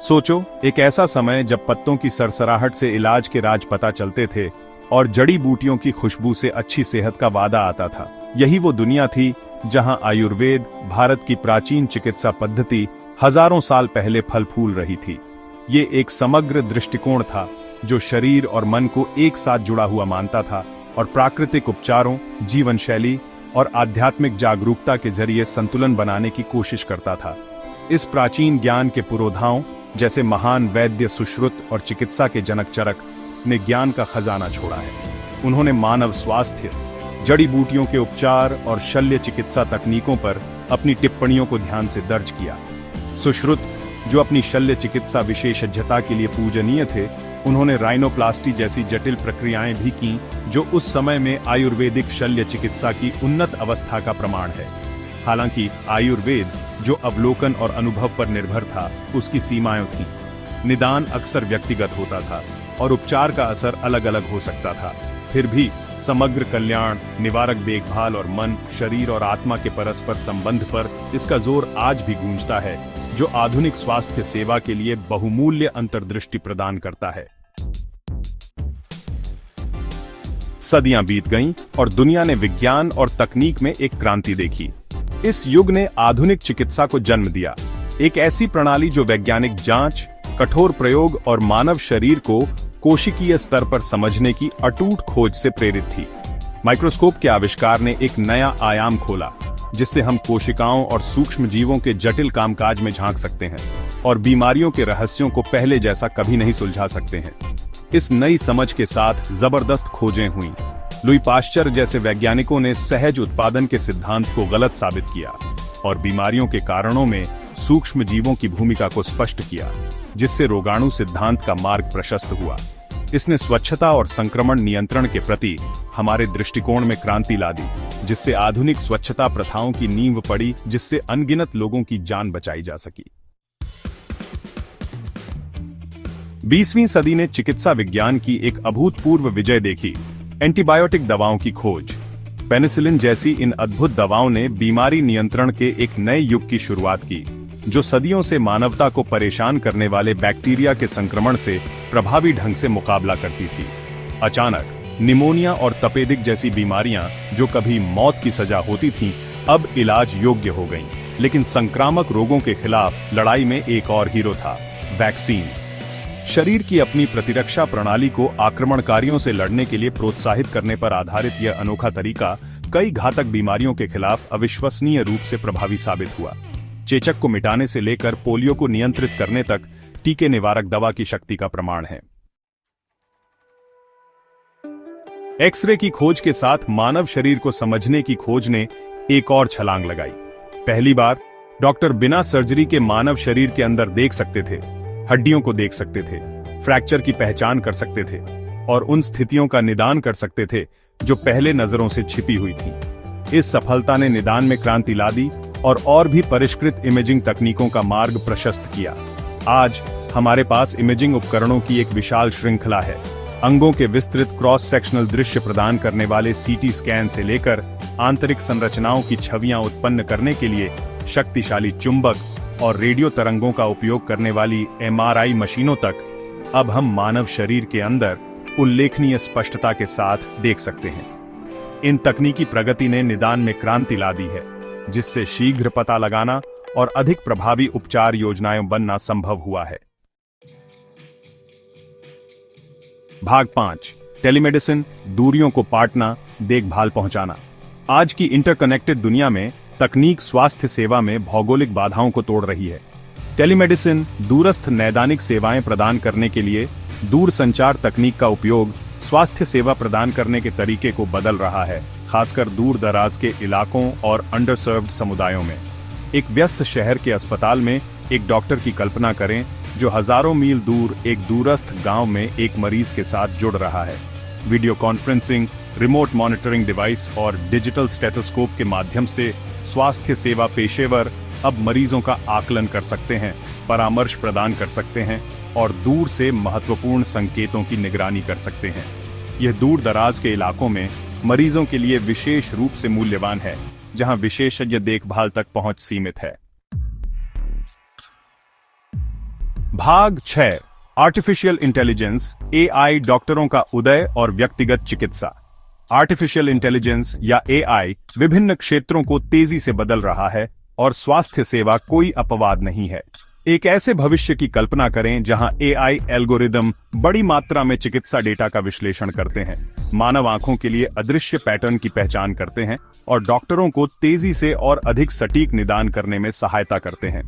सोचो, एक ऐसा समय जब पत्तों की सरसराहट से इलाज के राज पता चलते थे और जड़ी बूटियों की खुशबू से अच्छी सेहत का वादा आता था। यही वो दुनिया थी जहां आयुर्वेद, भारत की प्राचीन चिकित्सा पद्धति, हजारों साल पहले फल फूल रही थी। ये एक समग्र दृष्टिकोण था जो शरीर और मन को एक साथ जुड़ा हुआ मानता था और प्राकृतिक उपचारों, जीवन शैली और आध्यात्मिक जागरूकता के जरिए संतुलन बनाने की कोशिश करता था। इस प्राचीन ज्ञान के पुरोधाओं जैसे महान वैद्य सुश्रुत और चिकित्सा के जनक चरक ने ज्ञान का खजाना छोड़ा है। उन्होंने मानव स्वास्थ्य, जड़ी बूटियों के उपचार और शल्य चिकित्सा तकनीकों पर अपनी टिप्पणियों को ध्यान से दर्ज किया। सुश्रुत, जो अपनी शल्य चिकित्सा विशेषज्ञता के लिए पूजनीय थे, उन्होंने राइनोप्लास्टी जैसी जटिल प्रक्रियाएं भी की जो उस समय में आयुर्वेदिक शल्य चिकित्सा की उन्नत अवस्था का प्रमाण है। हालांकि आयुर्वेद, जो अवलोकन और अनुभव पर निर्भर था, उसकी सीमाएं थीं। निदान अक्सर व्यक्तिगत होता था और उपचार का असर अलग अलग हो सकता था। फिर भी समग्र कल्याण, निवारक देखभाल और मन, शरीर और आत्मा के परस्पर संबंध पर इसका जोर आज भी गूंजता है, जो आधुनिक स्वास्थ्य सेवा के लिए बहुमूल्य अंतर्दृष्टि प्रदान करता है। सदियां बीत गईं और दुनिया ने विज्ञान और तकनीक में एक क्रांति देखी। इस युग ने आधुनिक चिकित्सा को जन्म दिया, एक ऐसी प्रणाली जो वैज्ञानिक जांच, कठोर प्रयोग और मानव शरीर को कोशिकीय स्तर पर समझने की अटूट खोज से प्रेरित थी। माइक्रोस्कोप के आविष्कार ने एक नया आयाम खोला, जिससे हम कोशिकाओं और सूक्ष्म जीवों के जटिल कामकाज में झांक सकते हैं और बीमारियों के रहस्यों को पहले जैसा कभी नहीं सुलझा सकते हैं। इस नई समझ के साथ जबरदस्त खोजें हुईं। लुई पाश्चर जैसे वैज्ञानिकों ने सहज उत्पादन के सिद्धांत को गलत साबित किया और बीमारियों के कारणों में सूक्ष्म जीवों की भूमिका को स्पष्ट किया, जिससे रोगाणु सिद्धांत का मार्ग प्रशस्त हुआ। इसने स्वच्छता और संक्रमण नियंत्रण के प्रति हमारे दृष्टिकोण में क्रांति ला दी, जिससे आधुनिक स्वच्छता प्रथाओं की नींव पड़ी, जिससे अनगिनत लोगों की जान बचाई जा सकी। 20वीं सदी ने चिकित्सा विज्ञान की एक अभूतपूर्व विजय देखी। एंटीबायोटिक दवाओं की खोज, पेनिसिलिन जैसी इन अद्भुत दवाओं ने बीमारी नियंत्रण के एक नए युग की शुरुआत की, जो सदियों से मानवता को परेशान करने वाले बैक्टीरिया के संक्रमण से प्रभावी ढंग से मुकाबला करती थी। अचानक निमोनिया और तपेदिक जैसी बीमारियां, जो कभी मौत की सजा होती थीं, अब इलाज योग्य हो गईं। लेकिन संक्रामक रोगों के खिलाफ लड़ाई में एक और हीरो था, वैक्सीन्स। शरीर की अपनी प्रतिरक्षा प्रणाली को आक्रमणकारियों से लड़ने के लिए प्रोत्साहित करने पर आधारित यह अनोखा तरीका कई घातक बीमारियों के खिलाफ अविश्वसनीय रूप से प्रभावी साबित हुआ। चेचक को मिटाने से लेकर पोलियो को नियंत्रित करने तक टीके निवारक दवा की शक्ति का प्रमाण है। एक्सरे की खोज के साथ मानव शरीर को समझने की खोज ने एक और छलांग लगाई। पहली बार डॉक्टर बिना सर्जरी के मानव शरीर के अंदर देख सकते थे, हड्डियों को देख सकते थे, फ्रैक्चर की पहचान कर सकते थे और उन स्थितियों का निदान कर सकते थे जो पहले नजरों से छिपी हुई थीं। इस सफलता ने निदान में क्रांति ला दी और भी परिष्कृत इमेजिंग तकनीकों का मार्ग प्रशस्त किया। आज हमारे पास इमेजिंग उपकरणों की एक विशाल श्रृंखला है। अंगों के विस्तृत क्रॉस सेक्शनल दृश्य प्रदान करने वाले सीटी स्कैन से लेकर आंतरिक संरचनाओं की छवियां उत्पन्न करने के लिए शक्तिशाली चुंबक और रेडियो तरंगों का उपयोग करने वाली एमआरआई मशीनों तक, अब हम मानव शरीर के अंदर उल्लेखनीय स्पष्टता के साथ देख सकते हैं। इन तकनीकी प्रगति ने निदान में क्रांति ला दी है, जिससे शीघ्र पता लगाना और अधिक प्रभावी उपचार योजनाएं बनना संभव हुआ है। भाग 5, टेलीमेडिसिन, दूरियों को पाटना, देखभाल पहुंचाना। आज की इंटरकनेक्टेड दुनिया में तकनीक स्वास्थ्य सेवा में भौगोलिक बाधाओं को तोड़ रही है। टेलीमेडिसिन दूरस्थ नैदानिक सेवाएं प्रदान करने के लिए दूर संचार तकनीक का उपयोग स्वास्थ्य सेवा प्रदान करने के तरीके को बदल रहा है, खासकर दूर दराज के इलाकों और अंडरसर्व्ड समुदायों में। एक व्यस्त शहर के अस्पताल में एक डॉक्टर की कल्पना करें जो हजारों मील दूर एक दूरस्थ गांव में एक मरीज के साथ जुड़ रहा है। Video conferencing, remote monitoring device और डिजिटल स्टेथोस्कोप के माध्यम से स्वास्थ्य सेवा पेशेवर अब मरीजों का आकलन कर सकते हैं, परामर्श प्रदान कर सकते हैं और दूर से महत्वपूर्ण संकेतों की निगरानी कर सकते हैं। यह दूर दराज के इलाकों में मरीजों के लिए विशेष रूप से मूल्यवान है, जहां विशेषज्ञ देखभाल तक पहुंच सीमित है। भाग 6 आर्टिफिशियल इंटेलिजेंस एआई डॉक्टरों का उदय और व्यक्तिगत चिकित्सा। आर्टिफिशियल इंटेलिजेंस या एआई विभिन्न क्षेत्रों को तेजी से बदल रहा है और स्वास्थ्य सेवा कोई अपवाद नहीं है। एक ऐसे भविष्य की कल्पना करें जहां एआई एल्गोरिदम बड़ी मात्रा में चिकित्सा डेटा का विश्लेषण करते हैं, मानव आंखों के लिए अदृश्य पैटर्न की पहचान करते हैं और डॉक्टरों को तेजी से और अधिक सटीक निदान करने में सहायता करते हैं।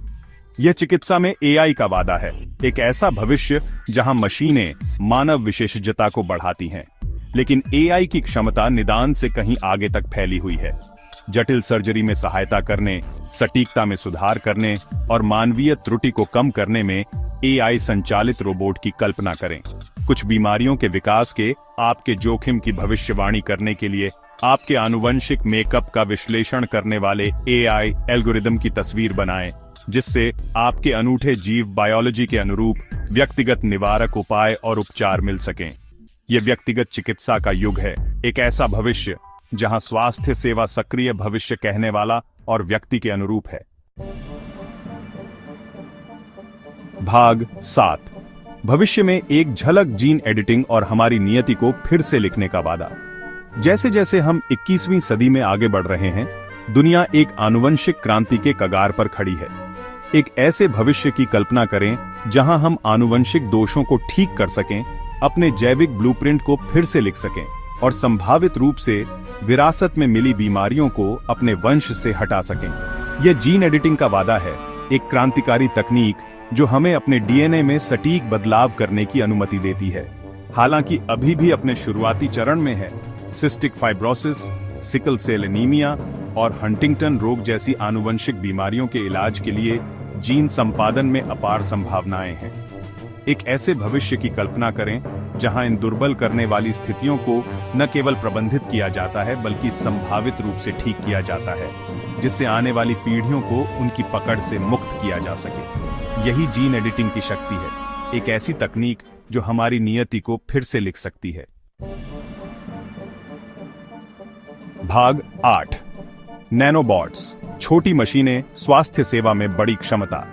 यह चिकित्सा में एआई का वादा है, एक ऐसा भविष्य जहां मशीनें मानव विशेषज्ञता को बढ़ाती हैं, लेकिन एआई की क्षमता निदान से कहीं आगे तक फैली हुई है। जटिल सर्जरी में सहायता करने, सटीकता में सुधार करने और मानवीय त्रुटि को कम करने में एआई संचालित रोबोट की कल्पना करें। कुछ बीमारियों के विकास के आपके जोखिम की भविष्यवाणी करने के लिए आपके आनुवंशिक मेकअप का विश्लेषण करने वाले एआई एल्गोरिदम की तस्वीर बनाएं, जिससे आपके अनूठे जीव बायोलॉजी के अनुरूप व्यक्तिगत निवारक उपाय और उपचार मिल सकें। यह व्यक्तिगत चिकित्सा का युग है, एक ऐसा भविष्य जहां स्वास्थ्य सेवा सक्रिय भविष्य कहने वाला और व्यक्ति के अनुरूप है। भाग 7 भविष्य में एक झलक जीन एडिटिंग और हमारी नियति को फिर से लिखने का वादा। जैसे जैसे हम 21वीं सदी में आगे बढ़ रहे हैं, दुनिया एक आनुवंशिक क्रांति के कगार पर खड़ी है। एक ऐसे भविष्य की कल्पना करें जहां हम आनुवंशिक दोषों को ठीक कर सकें, अपने जैविक ब्लूप्रिंट को फिर से लिख सकें और संभावित रूप से विरासत में मिली बीमारियों को अपने वंश से हटा सकें। यह जीन एडिटिंग का वादा है, एक क्रांतिकारी तकनीक जो हमें अपने डीएनए में सटीक बदलाव करने की अनुमति देती है। हालांकि अभी भी अपने शुरुआती चरण में है। Cystic fibrosis, sickle cell anaemia और हंटिंगटन रोग जैसी आनुवंशिक बीमारियों के इलाज के लिए जीन संपादन में अपार संभावनाएं हैं। एक ऐसे भविष्य की कल्पना करें जहां इन दुर्बल करने वाली स्थितियों को न केवल प्रबंधित किया जाता है बल्कि संभावित रूप से ठीक किया जाता है, जिससे आने वाली पीढ़ियों को उनकी पकड़ से मुक्त किया जा सके। यही जीन एडिटिंग की शक्ति है, एक ऐसी तकनीक जो हमारी नियति को फिर से लिख सकती है। भाग 8 नैनोबॉट्स, छोटी मशीनें, स्वास्थ्य सेवा में बड़ी क्षमता।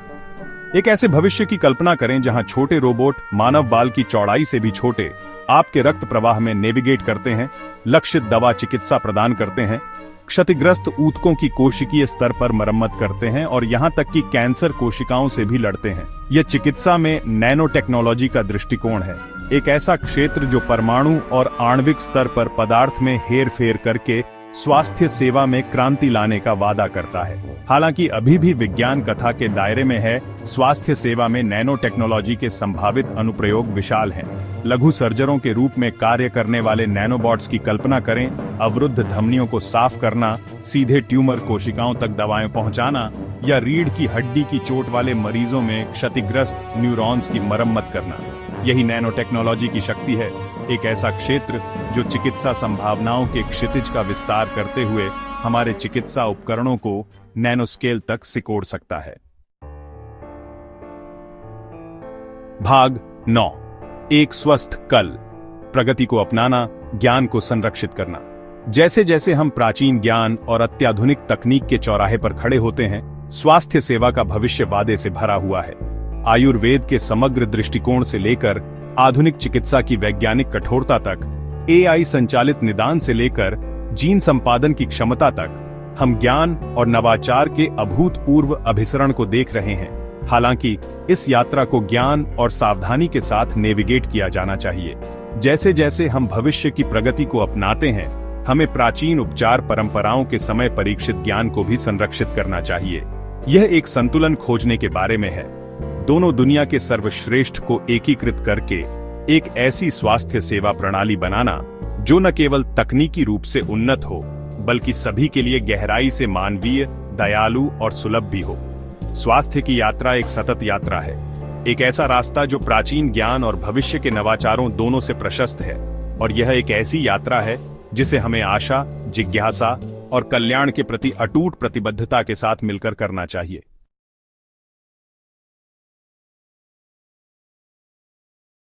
एक ऐसे भविष्य की कल्पना करें जहां छोटे रोबोट मानव बाल की चौड़ाई से भी छोटे आपके रक्त प्रवाह में नेविगेट करते हैं, लक्षित दवा चिकित्सा प्रदान करते हैं, क्षतिग्रस्त ऊतकों की कोशिकीय स्तर पर मरम्मत करते हैं और यहां तक कि कैंसर कोशिकाओं से भी लड़ते हैं। यह चिकित्सा में नैनो टेक्नोलॉजी का दृष्टिकोण है, एक ऐसा क्षेत्र जो परमाणु और आणविक स्तर पर पदार्थ में हेर फेर करके स्वास्थ्य सेवा में क्रांति लाने का वादा करता है। हालांकि अभी भी विज्ञान कथा के दायरे में है, स्वास्थ्य सेवा में नैनो टेक्नोलॉजी के संभावित अनुप्रयोग विशाल हैं। लघु सर्जरों के रूप में कार्य करने वाले नैनोबॉट्स की कल्पना करें, अवरुद्ध धमनियों को साफ करना, सीधे ट्यूमर कोशिकाओं तक दवाएं पहुंचाना या रीढ़ की हड्डी की चोट वाले मरीजों में क्षतिग्रस्त न्यूरॉन्स की मरम्मत करना। यही नैनो टेक्नोलॉजी की शक्ति है, एक ऐसा क्षेत्र जो चिकित्सा संभावनाओं के क्षितिज का विस्तार करते हुए हमारे चिकित्सा उपकरणों को नैनो स्केल तक सिकोड़ सकता है। भाग 9 एक स्वस्थ कल, प्रगति को अपनाना, ज्ञान को संरक्षित करना। जैसे जैसे हम प्राचीन ज्ञान और अत्याधुनिक तकनीक के चौराहे पर खड़े होते हैं, स्वास्थ्य सेवा का भविष्य वादे से भरा हुआ है। आयुर्वेद के समग्र दृष्टिकोण से लेकर आधुनिक चिकित्सा की वैज्ञानिक कठोरता तक, एआई संचालित निदान से लेकर जीन संपादन की क्षमता तक, हम ज्ञान और नवाचार के अभूतपूर्व अभिसरण को देख रहे हैं। हालांकि इस यात्रा को ज्ञान और सावधानी के साथ नेविगेट किया जाना चाहिए। जैसे जैसे हम भविष्य की प्रगति को अपनाते हैं, हमें प्राचीन उपचार परंपराओं के समय परीक्षित ज्ञान को भी संरक्षित करना चाहिए। यह एक संतुलन खोजने के बारे में है, दोनों दुनिया के सर्वश्रेष्ठ को एकीकृत करके एक ऐसी स्वास्थ्य सेवा प्रणाली बनाना जो न केवल तकनीकी रूप से उन्नत हो बल्कि सभी के लिए गहराई से मानवीय, दयालु और सुलभ भी हो। स्वास्थ्य की यात्रा एक सतत यात्रा है, एक ऐसा रास्ता जो प्राचीन ज्ञान और भविष्य के नवाचारों दोनों से प्रशस्त है, और यह एक ऐसी यात्रा है जिसे हमें आशा, जिज्ञासा और कल्याण के प्रति अटूट प्रतिबद्धता के साथ मिलकर करना चाहिए।